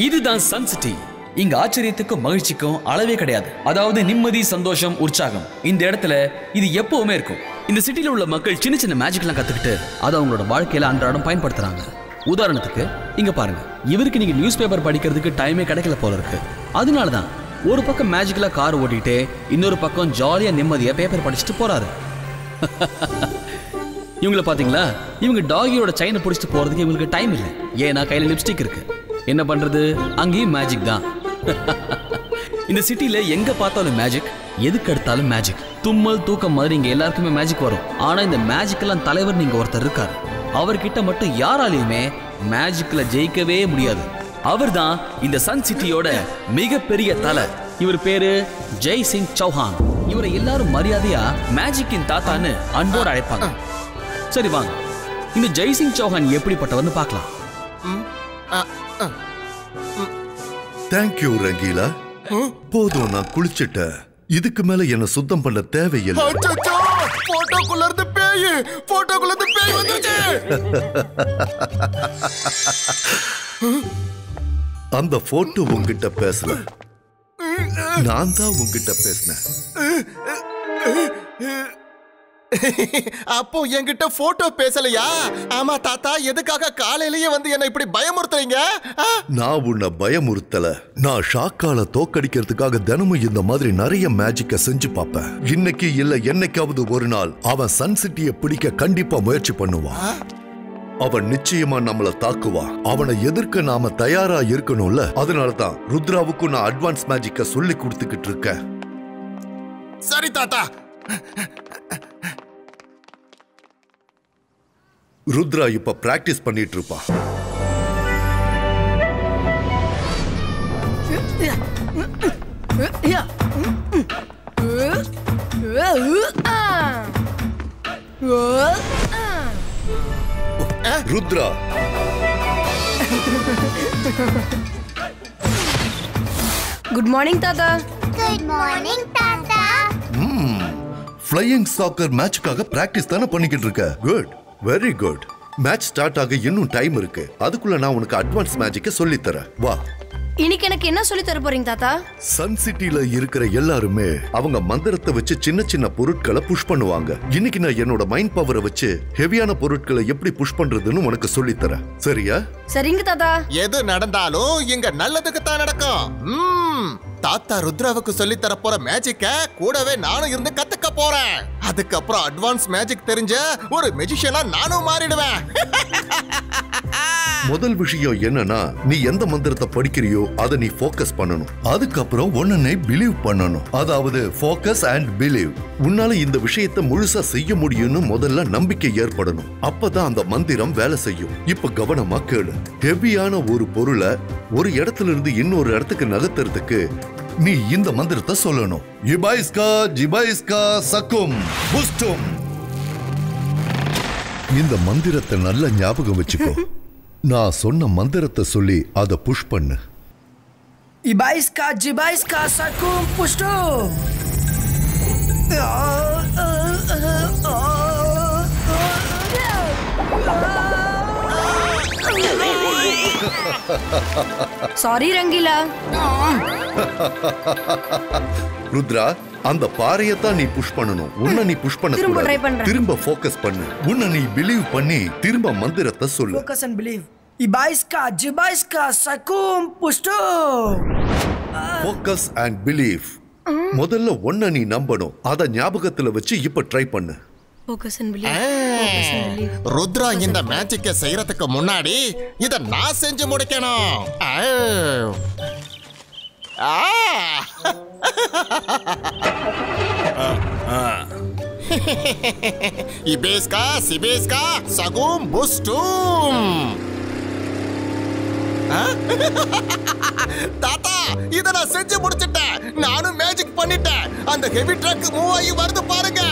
இதுதான் Sun city. இங்க ஆச்சரியத்துக்கும் மகிழ்ச்சிக்கும் அளவே கிடையாது. அதாவது நிம்மதி, சந்தோஷம், உற்சாகம். இந்த இடத்துல இது எப்பவுமே இருக்கும். இந்த சிட்டில உள்ள மக்கள் சின்ன சின்ன மேஜிக்லாம் கத்துக்கிட்டு அதை அவங்களோட வாழ்க்கையில அன்றாடம் பயன்படுத்துறாங்க. உதாரணத்துக்கு இங்க பாருங்க, இவருக்கு நீங்க நியூஸ் பேப்பர் படிக்கிறதுக்கு டைமே கிடைக்கல போல இருக்கு. அதனாலதான் ஒரு பக்கம் மேஜிக்கலா கார் ஓட்டிட்டு இன்னொரு பக்கம் ஜாலியா நிம்மதியா பேப்பர் படிச்சுட்டு போறாரு. இவங்கள பாத்தீங்களா? இவங்க டாகியோட செயினை பிடிச்சிட்டு போறதுக்கு இவங்களுக்கு டைம் இல்லை. ஏன்னா கையில லிப்ஸ்டிக் இருக்கு. என்ன பண்றது? அங்கேயும் மேஜிக் தான். இந்த சிட்டில எங்க பார்த்தாலும் மேஜிக், எதுக்கு எடுத்தாலும் மேஜிக். தும்மல், தூக்கம் மாதிரி இங்க எல்லாருக்குமே மேஜிக் வரும். ஆனா இந்த மேஜிக் எல்லாம் தலைவர் நீங்க ஒருத்தர் இருக்காரு. அவர்கிட்ட மட்டும் யாராலையுமே மேஜிக்ல ஜெயிக்கவே முடியாது. அவர் தான் இந்த சன் சிட்டியோட மிகப்பெரிய தலை. இவர் பேரு ஜெய் சிங் சௌஹான். இவரை எல்லாரும் மரியாதையா மேஜிக்கின் தாத்தான்னு அன்போடு அழைப்பாங்க. சரி வாங்க, இந்த ஜெய் சிங் சௌஹான் எப்படிப்பட்டவர்னு பார்க்கலாம். தேங்க்யூ ரங்கீலா. போதும், நான் குளிச்சிட்டேன். இதுக்கு மேல என்ன சுத்தம் பண்ண தேவையில்லை. அந்த போட்டோ உங்ககிட்ட பேசல, நான் தான் உங்ககிட்ட பேசினேன். அப்போ என்கிட்ட போட்டோ பேசலையா? ஆமா தாத்தா, எதுக்காக காலையிலேயே வந்து என்ன இப்படி பயமுறுத்துறீங்க? நான் உன்னை பயமுறுத்தல. நான் ஷாக்கால தோக்கடிக்கிறதுக்காக தினமும் இந்த மாதிரி நிறைய மேஜிக்க செஞ்சு பார்ப்பேன். இன்னைக்கு இல்ல என்னைக்காவது ஒரு நாள் அவன் சன் சிட்டியை பிடிக்க கண்டிப்பா முயற்சி பண்ணுவான். அவன் நிச்சயமா நம்மள தாக்குவான். அவனை எதிர்க்க நாம தயாரா இருக்கணும்ல. அதனாலதான் ருத்ராவுக்கும் நான் அட்வான்ஸ் மேஜிக்க சொல்லி கொடுத்துக்கிட்டு இருக்கேன். சரி தாத்தா. ருத்ரா இப்ப பிராக்டிஸ் பண்ணிட்டு இருப்பா. ருத்ரா, குட் மார்னிங் தாத்தா. குட் மார்னிங் தாத்தா. ஃப்ளையிங் சாக்கர் மேட்ச்க்காக பிராக்டிஸ் தானே பண்ணிக்கிட்டு இருக்க? Good, very good. Match start ஆக இன்னும் டைம் இருக்கு. அதுக்குள்ள நான் உனக்கு அட்வான்ஸ் மேஜிக்க சொல்லி தரேன். வா. இன்னைக்கு எனக்கு என்ன சொல்லி தர போறீங்க தாத்தா? சன் சிட்டில இருக்கிற எல்லாருமே அவங்க மந்திரத்தை வச்சு சின்ன சின்ன பொருட்களை புஷ் பண்ணுவாங்க. இன்னைக்கு நான் என்னோட மைண்ட் பவரை வச்சு ஹெவியான பொருட்களை எப்படி புஷ் பண்றதுன்னு உனக்கு சொல்லி தரேன். சரியா? சரிங்க தாத்தா. எது நடந்தாலும் இங்க நல்லதுக்கு தான் நடக்கும். தாத்தா ருத்ராவுக்கு சொல்லி தர போற மேஜிக்க கூடவே நானும் இருந்து கத்துக்க போறேன். அதுக்கப்புறம் அட்வான்ஸ் மேஜிக் தெரிஞ்ச ஒரு மெஜிஷியனா நானும் மாறிடுவேன். முதல் விஷயம் என்னன்னா, நீ எந்த மந்திரத்தை படிக்கிறியோ அதை நீ ஃபோக்கஸ் பண்ணணும். அதுக்கப்புறம் ஒன்னை பிலீவ் பண்ணணும். அதாவது ஃபோக்கஸ் அண்ட் பிலீவ். உன்னால இந்த விஷயத்தை முழுசா செய்ய முடியும்னு முதல்ல நம்பிக்கை ஏற்படணும். அப்பதான் அந்த மந்திரம் வேலை செய்யும். இப்ப கவனமா கேளு. ஹெவியான ஒரு பொருளை ஒரு இடத்துல இருந்து இன்னொரு இடத்துக்கு நகர்த்துறதுக்கு நீ இந்த மந்திரத்தை சொல்லணும். இபாய்ஸ்கா ஜிபாய்ஸ்கா சக்கும் புஸ்டும். இந்த மந்திரத்தை நல்ல ஞாபகம் வச்சுக்கோ. நான் சொன்ன மந்திரத்தை சொல்லி அதை புஷ் பண்ணு. இபாய்ஸ்கா ஜிபாய்ஸ்கா சக்கும் புஷ்டும். சாரி ரங்கீலா. ருத்ரா, அந்த பாறையத்தான் நீ புஷ் பண்ணணும். உன்னை நீ புஷ் பண்ண கூடாது. திரும்ப ஃபோக்கஸ் பண்ணு. உன்னை நீ பிலீவ் பண்ணி திரும்ப மந்திரத்தை சொல்லு. Focus and believe. இபாய்ஸ்கா ஜிபாய்ஸ்கா சக்கும் புஷ்டும். Focus and believe. முதல்ல உன்னை நீ நம்பணும். அத ஞாபகத்துல வச்சு இப்ப ட்ரை பண்ணு. ருத்ரா இந்த மேஜிக்க செய்யறதுக்கு முன்னாடி இத நான் செஞ்சு முடிக்கணும். இபேஸ்கா சிபேஸ்கா சகும் புஸ்டும். தாத்தா, இத நான் செஞ்சு முடிச்சிட்டேன். நானும் மேஜிக் பண்ணிட்டேன். அந்த ஹெவி ட்ரக் மூவ் ஆகி வருது பாருங்க.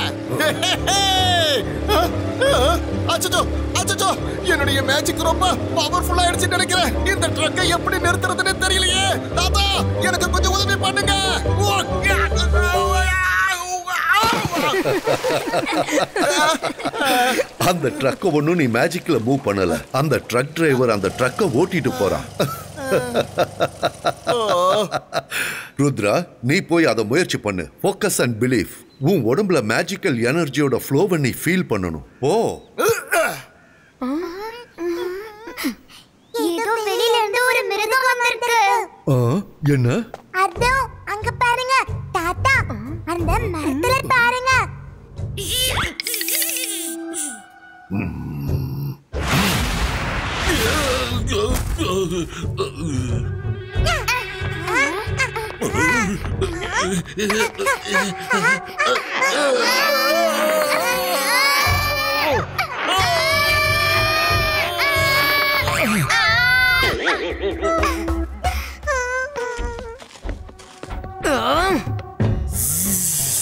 அச்சச்சோ அச்சச்சோ, என்னுடைய மேஜிக் ரொம்ப பவர்ஃபுல்லா ஆயிடுச்சு நினைக்கிறேன். இந்த ட்ரக்கை எப்படி நிறுத்துறதுன்னு தெரியலையே. தாத்தா, எனக்கு கொஞ்சம் உதவி பண்ணுங்க. அந்த ட்ரக்க ஒண்ணும் நீ மேஜிக்ல மூவ் பண்ணல. அந்த ட்ரக் டிரைவர் அந்த ட்ரக்க ஓட்டிட்டு போறான். ருத்ரா, நீ போய் அதை முயற்சி பண்ணு. Focus and believe. உன் உடம்புல மேஜிக்கல் எனர்ஜியோட ஃப்ளோவை நீ ஃபீல் பண்ணணும். ஓ, ஏதோ வெளியில இருந்து ஒரு மிருகம் வந்திருக்கு. என்ன? அதோ அங்க பாருங்க தாத்தா, அந்த மரத்துல பாருங்க.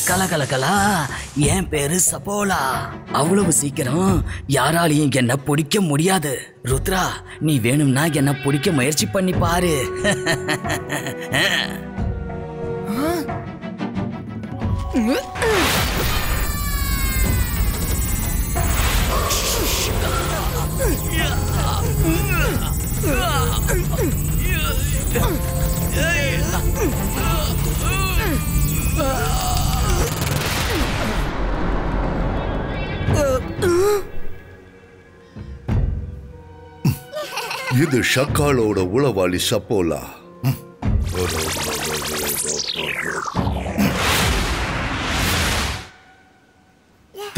கலகலகலா, என் பேரு சபோலா. அவ்வளவு சீக்கிரம் யாராலையும் என்ன பிடிக்க முடியாது. ருத்ரா, நீ வேணும்னா என்ன பிடிக்க முயற்சி பண்ணி பாரு. இது ஷக்காலோட உளவாளி சப்போலா.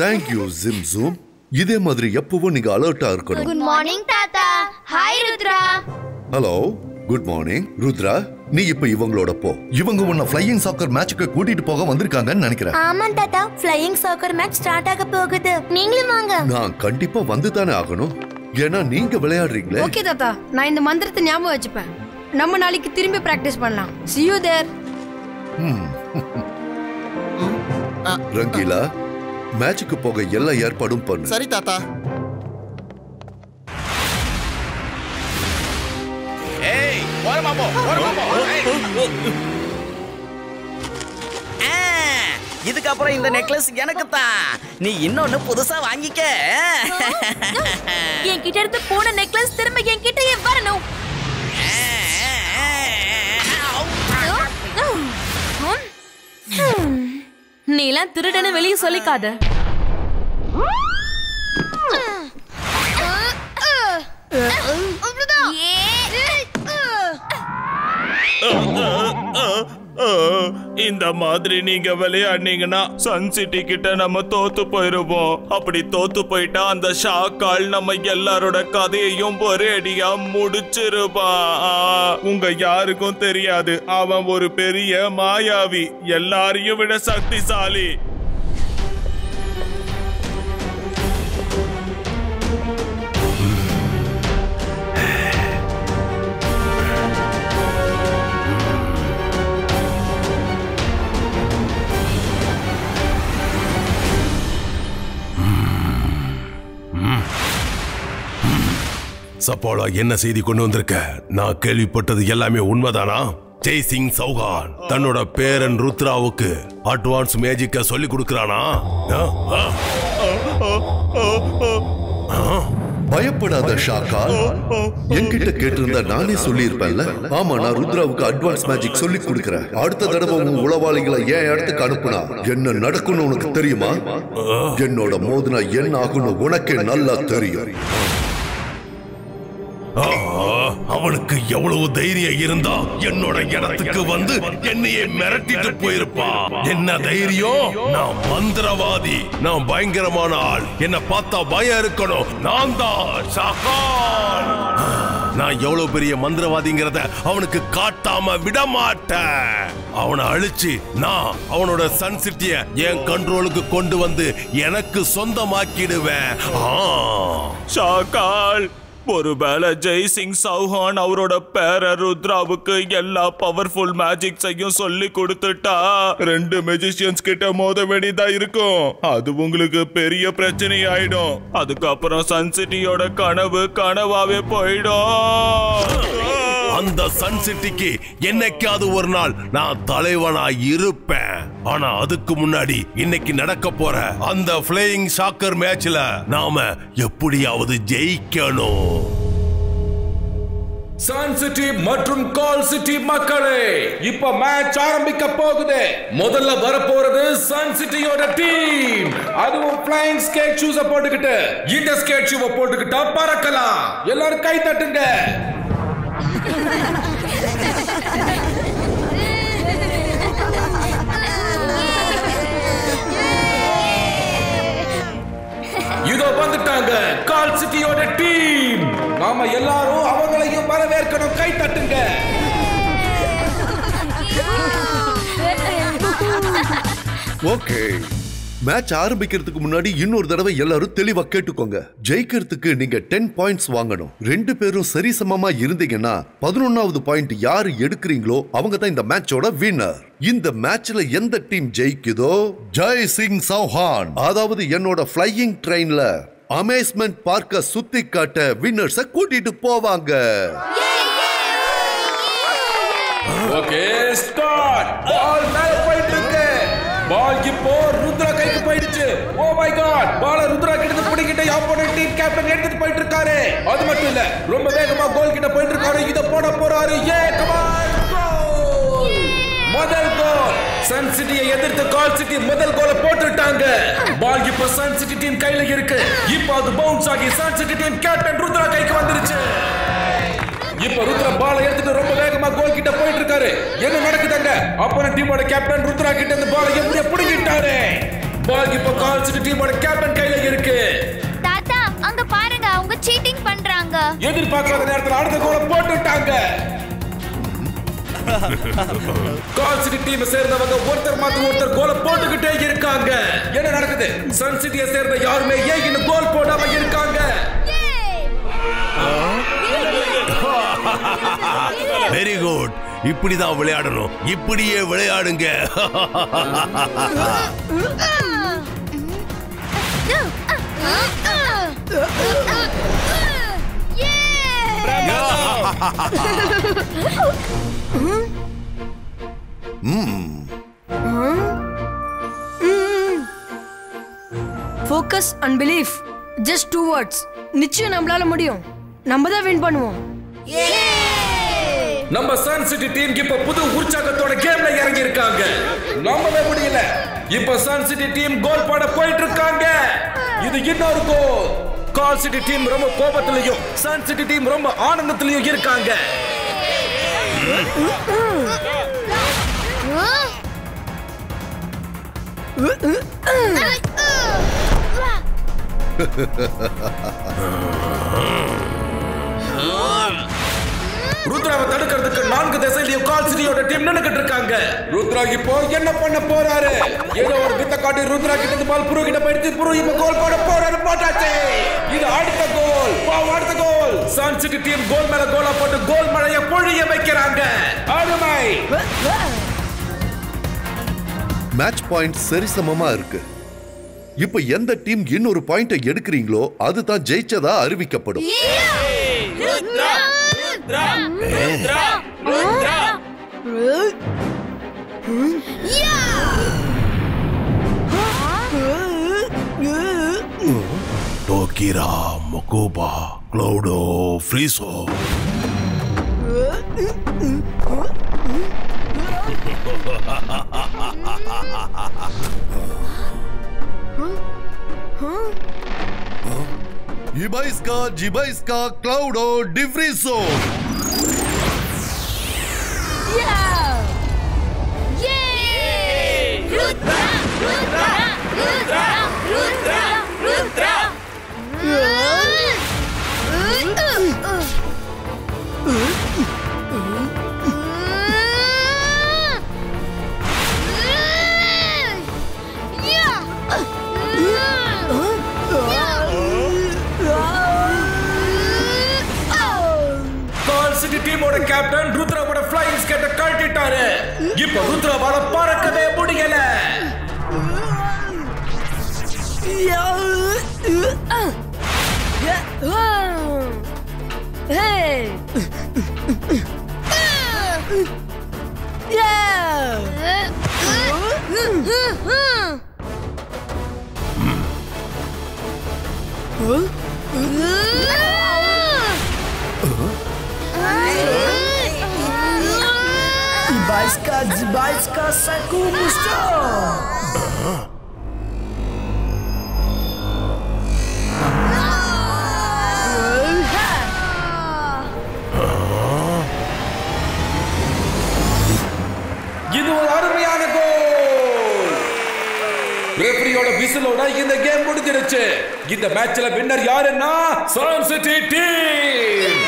தேங்க்யூ ஜிம் ஜூம். இதே மாதிரி எப்பவும் நீங்க அலர்ட்டா இருக்கணும். குட் மார்னிங் தாத்தா. Hi Rudra. Hello, good morning. Rudra, நீ இப்ப இவங்களோட போ. இவங்க உன்னை ஃப்ளையிங் சாக்கர் மேட்சுக்கு கூட்டிட்டு போக வந்திருக்காங்கன்னு நினைக்கிறேன். ஆமா தாத்தா, ஃப்ளையிங் சாக்கர் மேட்ச் ஸ்டார்ட் ஆக போகுது. நீங்களும் வாங்க. நான் கண்டிப்பா வந்து தானே ஆகணும், ஏன்னா நீங்க விளையாடுறீங்களே. ஓகே தாத்தா, நான் இந்த மந்திரத்தை ஞாபகம் வச்சுப்பேன். நம்ம நாளைக்கு திரும்பி பிராக்டிஸ் பண்ணலாம். See you there. ரங்கீலா, மேட்சுக்கு போக எல்லா ஏற்பாடும் பண்ணு. சரி தாத்தா. ஏய், ஓரமா போ, ஓரமா போ. இதுக்கப்புறம் இந்த நெக்லஸ் எனக்கு தான். நீ இன்னொன்னு புதுசா வாங்கிக்க. என்கிட்ட இருந்து போன நெக்லஸ் திரும்ப என்கிட்டயே வரணும். நீலாம் திருடன்னு வெளியே சொல்லிக்காத. இந்த மாதிரி நீங்க விளையாடுனீங்கன்னா சன் சிட்டி கிட்ட நம்ம தோத்து போயிருவோம். அப்படி தோத்து போயிட்டா அந்த ஷாக்கால் நம்ம எல்லாரோட கதையையும் ஒரே அடியா முடிச்சிருப்பான். உங்க யாருக்கும் தெரியாது, அவன் ஒரு பெரிய மாயாவி, எல்லாரையும் விட சக்திசாலி. சப்போலா, என்ன செய்தி கொண்டு வந்திருக்க? நான் கேள்விப்பட்டது எல்லாமே உண்மைதானா? சேசிங் சௌகான் தன்னோட பேரன் ருத்ராவுக்கு அட்வான்ஸ் மேஜிக்க சொல்லி கொடுக்கறானா? பயப்படாத ஷாக்கா, என்கிட்ட கேட்டிருந்தா நானே சொல்லியிருப்பேன்ல. ஆமா, நான் ருத்ராவுக்கு அட்வான்ஸ் மேஜிக் சொல்லி கொடுக்கிறேன். அடுத்த தடவை உன் உளவாளிகளை ஏன் இடத்துக்கு அனுப்புனா என்ன நடக்கும்னு உனக்கு தெரியுமா? என்னோட மோதினா என்ன ஆகும்னு உனக்கே நல்லா தெரியும். அவனுக்கு எவ்வளவு தைரியம் இருந்தா என்னோட இடத்துக்கு வந்து என்னையே மிரட்டிட்டு போயிருப்பான். என்ன தைரியம்? நான் மந்திரவாதி, நான் பயங்கரமான ஆள். என்ன பார்த்தா பயம் இருக்கணும். நான் தான் ஷாக்கான். நான் எவ்வளவு பெரிய மந்திரவாதிங்கிறத அவனுக்கு காட்டாம விட மாட்டேன். அவனை அழிச்சு நான் அவனோட சன் சிட்டிய என் கண்ட்ரோலுக்கு கொண்டு வந்து எனக்கு சொந்தமாக்கிடுவேன். ஷாக்கால், ஒருவேளை ஜெய்சிங் சௌஹான் அவரோட பேர ருத்ராவுக்கு எல்லா பவர்ஃபுல் மேஜிக்ஸையும் சொல்லி கொடுத்துட்டா 2 மெஜிஷியன்ஸ் கிட்ட மோத வேண்டியதா இருக்கும். அது உங்களுக்கு பெரிய பிரச்சனை ஆயிடும். அதுக்கப்புறம் சன் சிட்டியோட கனவு கனவாவே போயிடும். அந்த சன் சிட்டிக்கு என்னைக்காவது ஒரு நாள் நான் தலைவனா இருப்பேன். ஆனா அதுக்கு முன்னாடி இன்னைக்கு நடக்க போற அந்த ஃப்ளையிங் ஷாக்கர் மேட்ச்ல நாம எப்படியாவது ஜெயிக்கணும். சன் சிட்டி மற்றும் கால் சிட்டி மக்களே, இப்ப மேட்ச் ஆரம்பிக்க போகுது. முதல்ல வரப்போறது சன் சிட்டியோட டீம். அதுவும் ஃப்ளையிங் ஸ்கேட் ஷூஸ் போட்டுக்கிட்டு. இந்த ஸ்கேட் ஷூவை போட்டுக்கிட்டா பறக்கலாம். எல்லாரும் கை தட்டுங்க. இதோ வந்துட்டாங்க கால் சிட்டியோட டீம். நாம எல்லாரும் அவங்களையும் வரவேற்கணும். கை தட்டுங்க. ஓகே, மேட்ச் ஆரம்பிக்கிறதுக்கு முன்னாடி இன்னொரு தடவை எல்லாரும் தெளிவா கேட்டுக்கோங்க. ஜெயிக்கிறதுக்கு நீங்க 10 பாயிண்ட்ஸ் வாங்கணும். 2 பேரும் சரிசமமா இருந்தீங்கன்னா 11வது பாயிண்ட் யாரு எடுக்கிறீங்களோ அவங்க தான் இந்த மேட்சோட வின்னர். இந்த மேட்ச்ல எந்த டீம் ஜெயிக்குதோ ஜெய் சிங் சௌஹான், அதாவது என்னோட ஃப்ளையிங் ட்ரெயின்ல அமேஸ்மெண்ட் பார்க்க சுத்தி காட்ட வின்னர்ஸ கூட்டிட்டு போவாங்க. Okay, start. பால் மேல போயிட்டு இருக்கு. பால் இப்போ ருத்ரா கைக்கு போயிடுச்சு. ஓ மை காட், பால் ருத்ரா கிட்ட பிடிக்கிட்டு ஆப்போனன்ட் டீம் கேப்டன் எடுத்துட்டு போயிட்டு இருக்காரு. அது மட்டும் இல்ல, ரொம்ப வேகமா கோல் கிட்ட போயிட்டு இருக்காரு. இத போட போறாரு. ஏ கம் ஆன், கோல்! முதல் கோல். சன் சிட்டியை எதிர்த்து கால் சிட்டி முதல் கோலை போட்டுட்டாங்க. பால் இப்போ சன் சிட்டி டீம் கையில இருக்கு. இப்போ அது பவுன்ஸ் ஆகி sun city team captain Rudra கைக்கு வந்துருச்சு. இப்ப ருத்ரா பால் எடுத்துட்டு ரொம்ப வேகமா கோல் கிட்ட போயிட்டு இருக்காரு. என்ன நடக்குதுங்க? அப்போனன்ட் டீமோட கேப்டன் ருத்ரா கிட்ட இந்த பால் எப்படி புடிங்கிட்டாரு. பால் இப்போ கால் சிட்டி டீமோட கேப்டன் கையில இருக்கு. தாத்தா, அங்க பாருங்க, அவங்க சீட்டிங் பண்றாங்க. எதிர்பார்க்காத நேரத்துல அடுத்த கோலை போட்டுட்டாங்க. கால் சிட்டி டீமை சேர்ந்தவங்க ஒருத்தர் மாத்தி ஒருத்தர் கோலை போட்டுக்கிட்டே இருக்காங்க. என்ன நடக்குது? சன் சிட்டியை சேர்ந்த யாருமே ஏன் இன்னும் கோல் போடாம இருக்காங்க? வெரி குட், இப்படிதான் விளையாடணும். இப்படியே விளையாடுங்க. Focus and belief, just 2 words. நிச்சயம் நம்மளால முடியும். நம்ம தான் வின் பண்ணுவோம். நம்ம சன் சிட்டி டீம் இப்ப புது உற்சாகத்தோட கேம்ல இறங்கி இருக்காங்க. நம்பவே முடியல. இப்ப சன் சிட்டி டீம் கோல் போட போயிட்டு இருக்காங்க. இது இன்னொரு கோல். கால் சிட்டி டீம் ரொம்ப கோபத்திலையும் சன் சிட்டி டீம் ரொம்ப ஆனந்தத்திலையும் இருக்காங்க. ருத்ராவை தடுக்கிறதுக்கு 4 திசையிலையும் கால் சிட்டியோட டீம் நின்னுக்கிட்டு இருக்காங்க. ருத்ரா இப்போ என்ன பண்ண போறாரு? ஏதோ ஒரு வித்த காட்டி ருத்ரா கிட்ட பால் புரு கிட்ட போயிடுச்சு. புரு இப்போ கோல் போட போறாரு. போட்டாச்சு. இது அடுத்த கோல். அடுத்த கோல். சன் சிட்டி டீம் கோல் மேல கோலா போட்டு கோல் மழையை பொழிய வைக்கிறாங்க. அருமை. மேட்ச் பாயிண்ட் சரிசமமா இருக்கு. இப்ப எந்த டீம் இன்னொரு பாயிண்ட எடுக்கிறீங்களோ அதுதான் ஜெயிச்சதா அறிவிக்கப்படும். டோக்கிரா, மொகோபா, க்ளௌடோ, ஃப்ரீசோ. Ibaiska, Jibaiska, Cloudo, Divriso. Rudra, Rudra, Rudra, Rudra, Rudra. டீமோட கேப்டன் ருத்ராவோட ஃப்ளையிங் ஸ்கேட்டை கழட்டிட்டாரு. இப்போ ருத்ராவால பறக்கவே முடியல. Zibajska saku musto. இது ஒரு அருமையான கோல். ரெஃபரியோட விசிலோட இந்த கேம் முடிஞ்சிடுச்சு. இந்த மேட்ச்ல வின்னர் யாருன்னா sun city team.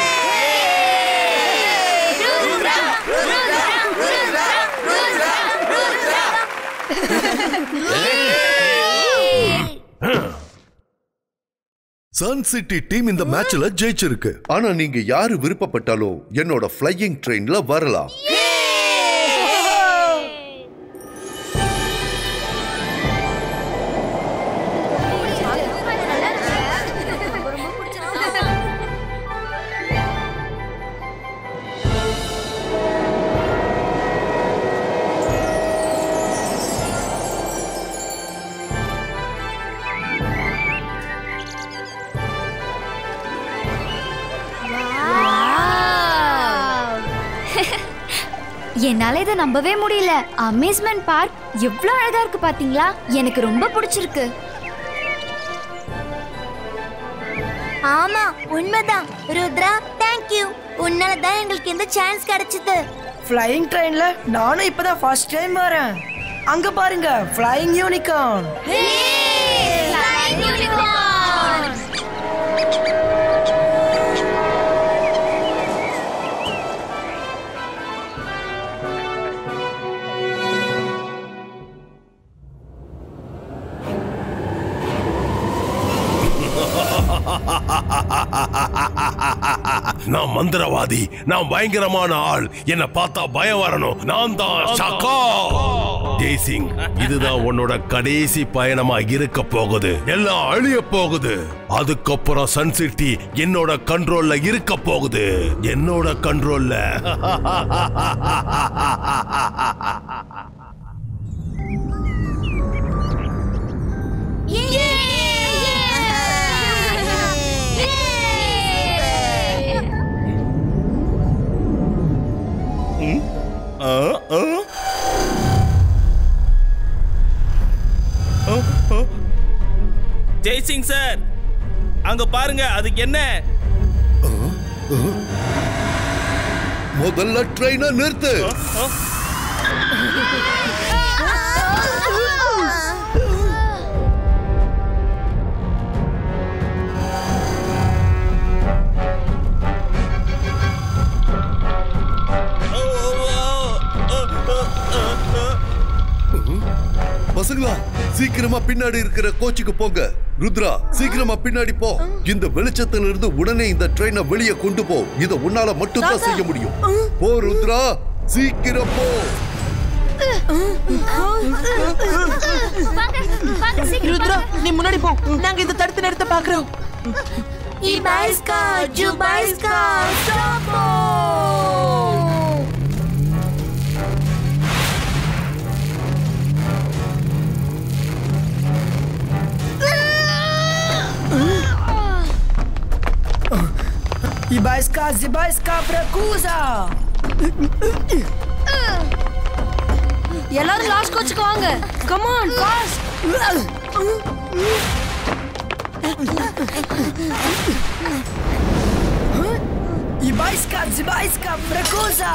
Sun city team இந்த மேட்ச்ல ஜெயிச்சிருக்கு. ஆனா நீங்க யாரு விருப்பப்பட்டாலும் என்னோட ஃப்ளையிங் ட்ரெயின்ல வரலாம். என்னால இதை நம்பவே முடியல. அம்யூஸ்மெண்ட் பார்க் எவ்வளவு அழகா இருக்கு பாத்தீங்களா? எனக்கு ரொம்ப பிடிச்சிருக்கு. ஆமா, உண்மைதான். Rudra, thank you. உன்னால தான் எங்களுக்கு இந்த சான்ஸ் கிடைச்சது. ஃப்ளையிங் ட்ரெயின்ல நானும் இப்பதான் ஃபர்ஸ்ட் டைம் வரேன். அங்க பாருங்க, ஃப்ளையிங் யூனிகார்ன். Flying unicorn. நான் மந்திரவாதி, நான் பயங்கரமான ஆள். என்ன பார்த்தா பயம் வரணும். நான் தான் ஷாக்கா. ஜெய்சிங், இதுதான் உன்னோட கடைசி பயணமா இருக்க போகுது. எல்லாம் அழிய போகுது. அதுக்கப்புறம் சன் சிட்டி என்னோட கண்ட்ரோல்ல இருக்க போகுது. என்னோட கண்ட்ரோல்ல. ஜெய்சிங் சார், அங்க பாருங்க, அதுக்கு என்ன? முதல்ல ட்ரெயினை நிறுத்து. பசங்களா, சீக்கிரமா பின்னாடி இருக்கிற கோச்சுக்கு போங்க. ருத்ரா, சீக்கிரமா பின்னாடி போ. இந்த வெளிச்சத்துல இருந்து உடனே இந்த ட்ரெயினை வெளியே கொண்டு போ. இத உன்னால மட்டும் தான் செய்ய முடியும். போ ருத்ரா, சீக்கிரம் போ. ருத்ரா, நீ முன்னாடி போ. நாங்க இந்த தடுத்து நிறுத்த பாக்குறோம். இபாய்ஸ்கா, ஜுபாய்ஸ்கா, ஸ்டாப்போ. Ibaiska, Zibaiska, Prakuza. எல்லாரும் லாஸ்ட் கோச்சுக்கு வாங்க. Come on, fast. Ibaiska, Zibaiska, Prakuza.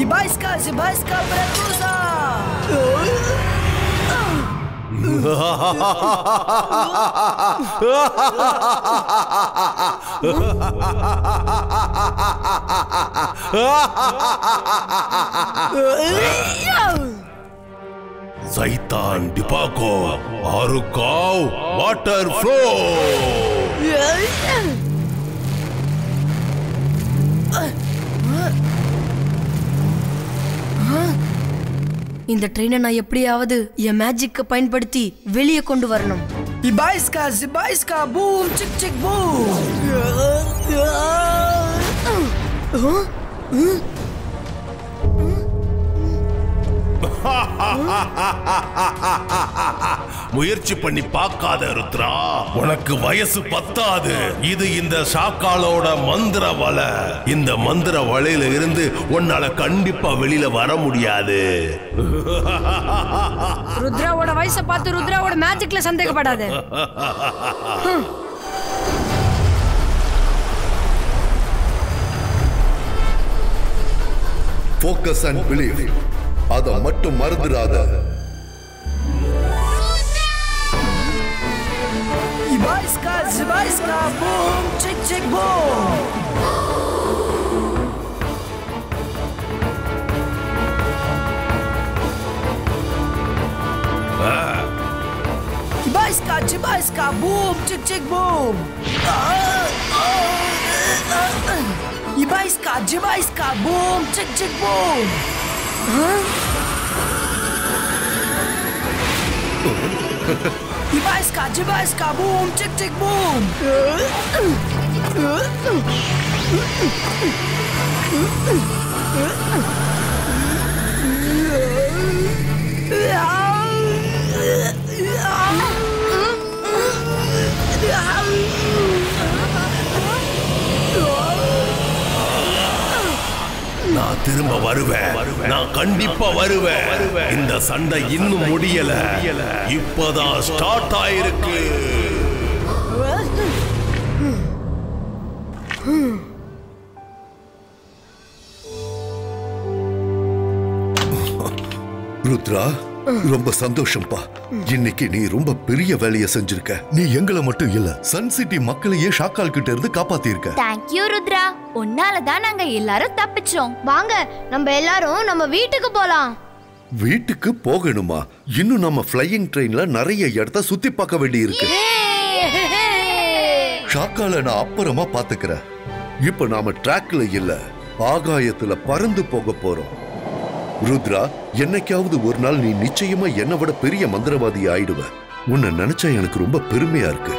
Ibaiska, Zibaiska, Prakuza. சைத்தான் டிபாகோ, ஆருகாவ், வாட்டர் ஃப்ளோ. இந்த ட்ரெயினை நான் எப்படியாவது என் மேஜிக்கை பயன்படுத்தி வெளியே கொண்டு வரணும். Ibaiska, Zibaiska, boom, chick, chick, boom. முயற்சி பண்ணி பார்க்காத ருத்ரா, உனக்கு வயசு பத்தாது. இது இந்த ஷாக்காலோட மந்திர வலை. இந்த மந்திர வலையில இருந்து உன்னால கண்டிப்பா வெளியில வர முடியாது. ருத்ராவோட வயசை பார்த்து ருத்ராவோட மேஜிக்ல சந்தேகப்படாத. Focus and believe. அத மட்டும் மறந்துடாத. Ibaiska, Zibaiska, boom, chick, chick, boom. Ibaiska, Zibaiska, boom, chick, chick, boom. Ibaiska, Zibaiska, boom, chick, chick, boom. Ibaiska, Zibaiska, boom, chick, chick, boom. நான் திரும்ப வருவேன். நான் கண்டிப்பா வருவேன். இந்த சண்டை இன்னும் முடியல. இப்பதான் ஸ்டார்ட் ஆயிருக்கு. ருத்ரா, ரொம்ப சந்தோஷம்பா. இன்னைக்கு நீ ரொம்ப பெரிய வேலையை செஞ்சிருக்க. நீ எங்களை மட்டும் இல்ல, சன் சிட்டி மக்களையே ஷாக்கால் கிட்ட இருந்து காப்பாத்திருக்க. தேங்க்யூ ருத்ரா, உன்னாலதான் நாங்க எல்லாரும் தப்பிச்சோம். வாங்க நம்ம எல்லாரும் நம்ம வீட்டுக்கு போலாம். வீட்டுக்கு போகணுமா? இன்னும் நம்ம ஃப்ளையிங் ட்ரெயின்ல நிறைய இடத்த சுத்தி பார்க்க வேண்டி இருக்கு. ஷாக்கால நான் அப்புறமா பாத்துக்கிறேன். இப்ப நாம ட்ராக்ல இல்ல, ஆகாயத்துல பறந்து போக போறோம். ருத்ரா, என்னைக்காவது ஒரு நாள் நீ நிச்சயமா என்னை விட பெரிய மந்திரவாதி ஆயிடுவ. உன்னை நினைச்சா எனக்கு ரொம்ப பெருமையா இருக்கு.